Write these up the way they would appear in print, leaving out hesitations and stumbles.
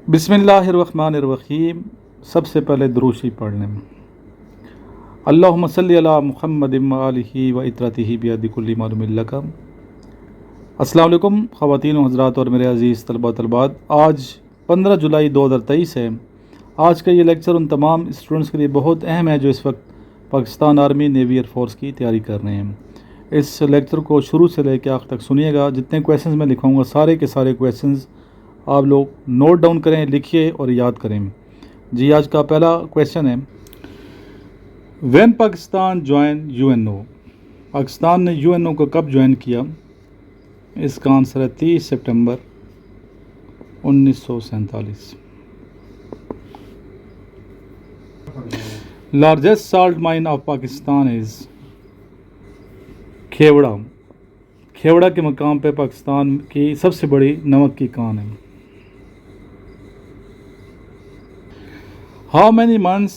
बिस्मिल्लाहिर्रहमानिर्रहीम। सबसे पहले दुरूशी पढ़ लें। अल्लाहुम्मा सल्ली अला मुहम्मदिन व आलिहि व इत्रतिहि बियदि कुल्ली मालूमिन लका। अस्सलाम वालेकुम ख़वातीन व हज़रात और मेरे अज़ीज़ तलबा तलबात। आज 15 जुलाई 2023 है। आज का ये लेक्चर उन तमाम स्टूडेंट्स के लिए बहुत अहम है जो इस वक्त पाकिस्तान आर्मी, नेवी, एयरफोर्स की तैयारी कर रहे हैं। इस लेक्चर को शुरू से लेकर आखिर तक सुनिएगा। जितने क्वेश्चंस मैं लिखाऊंगा सारे के सारे क्वेश्चंस आप लोग नोट डाउन करें, लिखिए और याद करें। जी, आज का पहला क्वेश्चन है, when Pakistan join UNO. Pakistan ने यूएनओ को कब ज्वाइन किया? इसका आंसर है 30 सितंबर 1947। Largest salt mine of Pakistan is Khewra. Khewra के मकाम पे पाकिस्तान की सबसे बड़ी नमक की कान है। How many months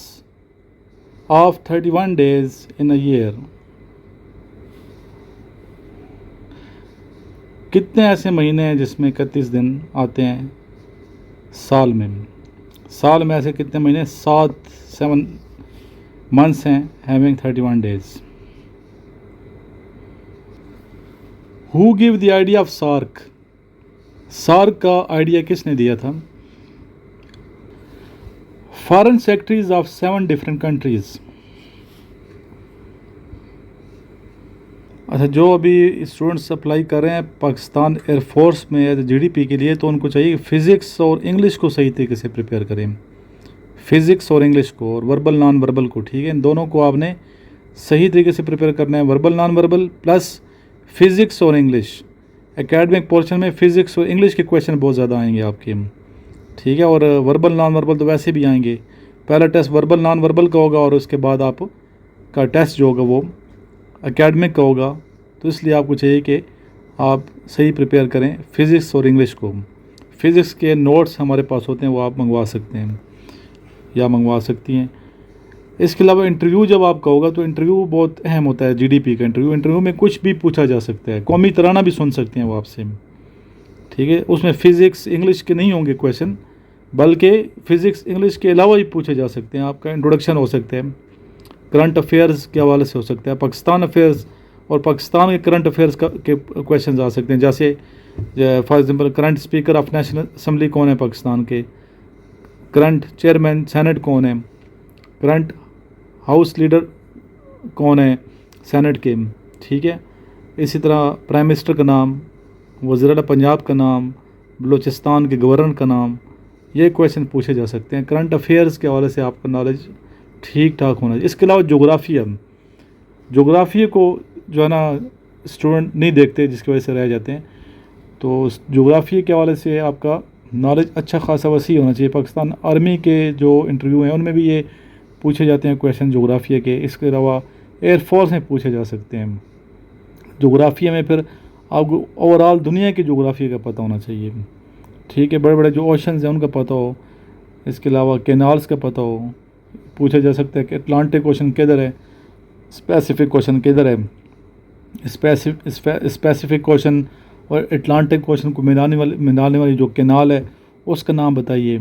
of 31 days in a year. कितने ऐसे महीने हैं जिसमें 31 दिन आते हैं साल में? साल में ऐसे कितने महीने? 7 मंथ्स हैं having 31 days। Who give the idea of SAARC. SAARC का आइडिया किसने दिया था? Foreign secretaries of 7 different countries. अच्छा, जो अभी स्टूडेंट्स अप्लाई कर रहे हैं पाकिस्तान एयरफोर्स में एज जीडीपी के लिए, तो उनको चाहिए फ़िज़िक्स और इंग्लिश को सही तरीके से प्रिपेयर करें। फ़िज़िक्स और इंग्लिश को, और वर्बल नॉन वर्बल को, ठीक है, इन दोनों को आपने सही तरीके से प्रिपेयर करना है। Verbal non verbal plus physics और इंग्लिश। एकेडमिक पोर्शन में फ़िज़िक्स और इंग्लिश के क्वेश्चन बहुत ज़्यादा आएंगे आपके, ठीक है, और वर्बल नॉन वर्बल तो वैसे भी आएंगे। पहला टेस्ट वर्बल नॉन वर्बल का होगा और उसके बाद आपका टेस्ट जो होगा वो एकेडमिक का होगा। तो इसलिए आपको चाहिए कि आप सही प्रिपेयर करें फ़िज़िक्स और इंग्लिश को। फ़िज़िक्स के नोट्स हमारे पास होते हैं, वो आप मंगवा सकते हैं या मंगवा सकती हैं। इसके अलावा इंटरव्यू जब आपका होगा तो इंटरव्यू बहुत अहम होता है। जीडीपी का इंटरव्यू में कुछ भी पूछा जा सकता है। कौमी तराना भी सुन सकते हैं वो आपसे, ठीक है। उसमें फ़िज़िक्स इंग्लिश के नहीं होंगे क्वेश्चन, बल्कि फ़िज़िक्स इंग्लिश के अलावा ही पूछे जा सकते हैं। आपका इंट्रोडक्शन हो सकता है, करंट अफेयर्स के हवाले से हो सकता है, पाकिस्तान अफेयर्स और पाकिस्तान के करंट अफेयर्स के क्वेश्चन आ सकते हैं। जैसे for example current speaker of national assembly कौन है पाकिस्तान के, करंट चेयरमैन सेनेट कौन है, करंट हाउस लीडर कौन है सेनेट के, ठीक है। इसी तरह प्राइम मिनिस्टर का नाम, वज़ीर पंजाब का नाम, बलूचिस्तान के गवर्नर का नाम, ये क्वेश्चन पूछे जा सकते हैं। करंट अफेयर्स के हवाले से आपका नॉलेज ठीक ठाक होना चाहिए। इसके अलावा जोग्राफिया को जो है ना स्टूडेंट नहीं देखते, जिसकी वजह से रह जाते हैं। तो जोग्राफिया के हवाले से आपका नॉलेज अच्छा खासा वसी होना चाहिए। पाकिस्तान आर्मी के जो इंटरव्यू हैं उनमें भी ये पूछे जाते हैं क्वेश्चन जोग्राफिया के। इसके अलावा एयरफोर्स में पूछे जा सकते हैं जोग्राफिया में। फिर आपको ओवरऑल दुनिया की जोग्राफिया का पता होना चाहिए, ठीक है। बड़े बड़े जो ओशंस हैं उनका पता हो, इसके अलावा कैनाल्स का पता हो। पूछा जा सकता है कि अटलांटिक ओशन किधर है, स्पेसिफिक ओशन किधर है। स्पेसिफिक ओशन और अटलांटिक ओशन को मिलाने वाली जो कैनाल है उसका नाम बताइए,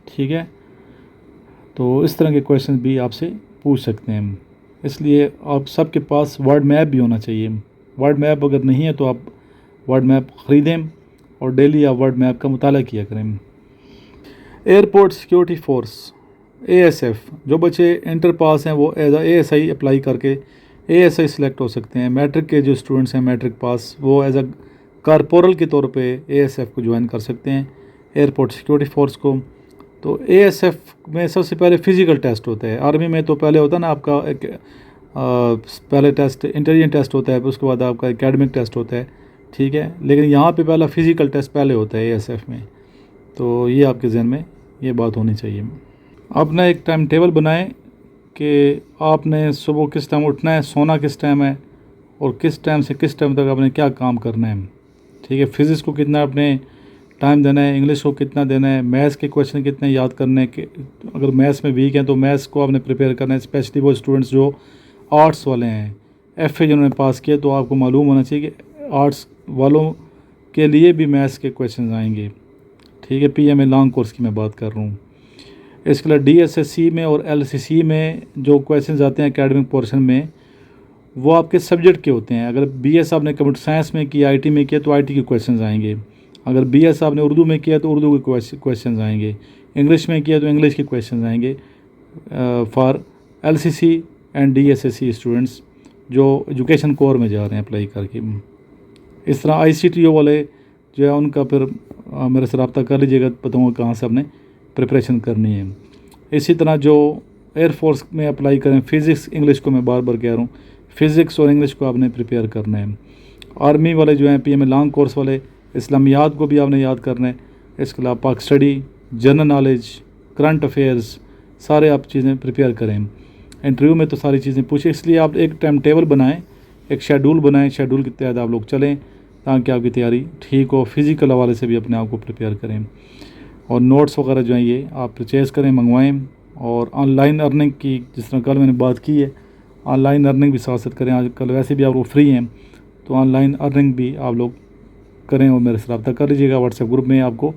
ठीक है। तो इस तरह के क्वेश्चन भी आपसे पूछ सकते हैं। इसलिए आप सबके पास वर्ल्ड मैप भी होना चाहिए। वर्ल्ड मैप अगर नहीं है तो आप वर्ल्ड मैप ख़रीदें और डेली आप वर्ल्ड मैप का मुताला किया करें। एयरपोर्ट सिक्योरिटी फोर्स एएसएफ, जो बच्चे इंटर पास हैं वो एज एएसआई अप्लाई करके एएसआई सिलेक्ट हो सकते हैं। मैट्रिक के जो स्टूडेंट्स हैं मैट्रिक पास, वो एज अ कारपोरल के तौर पे एएसएफ को ज्वाइन कर सकते हैं, एयरपोर्ट सिक्योरिटी फोर्स को। तो एएसएफ में सबसे पहले फ़िज़िकल टेस्ट होता है। आर्मी में तो पहले होता है ना आपका एक पहले टेस्ट इंटेलिजेंस टेस्ट होता है, उसके बाद आपका एकेडमिक टेस्ट होता है, ठीक है। लेकिन यहाँ पे पहला फ़िज़िकल टेस्ट पहले होता है एएसएफ में। तो ये आपके जहन में ये बात होनी चाहिए। अपना एक टाइम टेबल बनाएं कि आपने सुबह किस टाइम उठना है, सोना किस टाइम है और किस टाइम से किस टाइम तक आपने क्या काम करना है, ठीक है। फ़िज़िक्स को कितना आपने टाइम देना है, इंग्लिश को कितना देना है, मैथ्स के क्वेश्चन कितने याद करने हैं। अगर मैथ्स में वीक हैं तो मैथ्स को आपने प्रिपेयर करना है, स्पेशली वो स्टूडेंट्स जो आर्ट्स वाले हैं। एफए जिन्होंने पास किया तो आपको मालूम होना चाहिए कि आर्ट्स वालों के लिए भी मैथ्स के क्वेश्चन आएंगे, ठीक है, PMA लॉन्ग कोर्स की मैं बात कर रहा हूँ। इसके अलावा DSSC में और LCC में जो क्वेश्चंस आते हैं एकेडमिक पोर्शन में, वो आपके सब्जेक्ट के होते हैं। अगर BS आपने कंप्यूटर साइंस में किया, IT में किया, तो IT के क्वेश्चंस आएंगे। अगर BS आपने उर्दू में किया तो उर्दू के क्वेश्चंस आएंगे। इंग्लिश में किया तो इंग्लिश के क्वेश्चंस आएंगे for LCC and DSSC students जो एजुकेशन कोर में जा रहे हैं अप्लाई करके। इस तरह ICTO वाले जो है उनका फिर मेरे से रब्ता कर लीजिएगा, बताऊँगा कहाँ से आपने प्रिपरेशन करनी है। इसी तरह जो एयरफोर्स में अप्लाई करें, फ़िज़िक्स इंग्लिश को मैं बार बार कह रहा हूँ, फ़िज़िक्स और इंग्लिश को आपने प्रिपेयर करना है। आर्मी वाले जो हैं PMA लॉन्ग कोर्स वाले, इस्लामियात को भी आपने याद करना है। इसके अलावा पाक study, general knowledge, current affairs, सारे आप चीज़ें प्रिपेयर करें। इंटरव्यू में तो सारी चीज़ें पूछें, इसलिए आप एक टाइम टेबल बनाएं, एक शेड्यूल बनाएं, शेड्यूल के तहत आप लोग चलें ताकि आपकी तैयारी ठीक हो। फिज़िकल हवाले से भी अपने आप को प्रिपेयर करें और नोट्स वगैरह जो हैं ये आप परचेज़ करें, मंगवाएं। और ऑनलाइन अर्निंग की जिस तरह कल मैंने बात की है, ऑनलाइन अर्निंग भी साथ साथ करें। आजकल वैसे भी आप लोग फ्री हैं तो ऑनलाइन अर्निंग भी आप लोग करें और मेरे से रब्ता कर लीजिएगा। व्हाट्सएप ग्रुप में आपको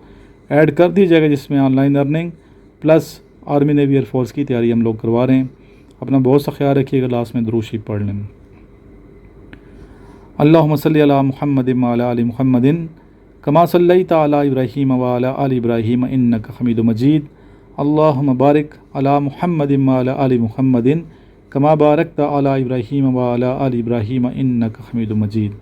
ऐड कर दिया जाएगा जिसमें online earning plus army navy air force की तैयारी हम लोग करवा रहे हैं। अपना बहुत सा ख्याल रखिएगा। लास्ट में दुरूद शरीफ पढ़ लें। अल्लाहुम्मा सल्ली अला मुहम्मदिन व अला आलि मुहम्मदिन कमा सल्लैता अला इब्राहीम व अला आलि इब्राहीम इन्नका हमीदुम मजीद। अल्लाहुम्मा बारिक अला मुहम्मदिन व अला आलि मुहम्मदिन कमा बारकता अला इब्राहीम व अला आलि इब्राहीम इन्नका हमीदुम मजीद।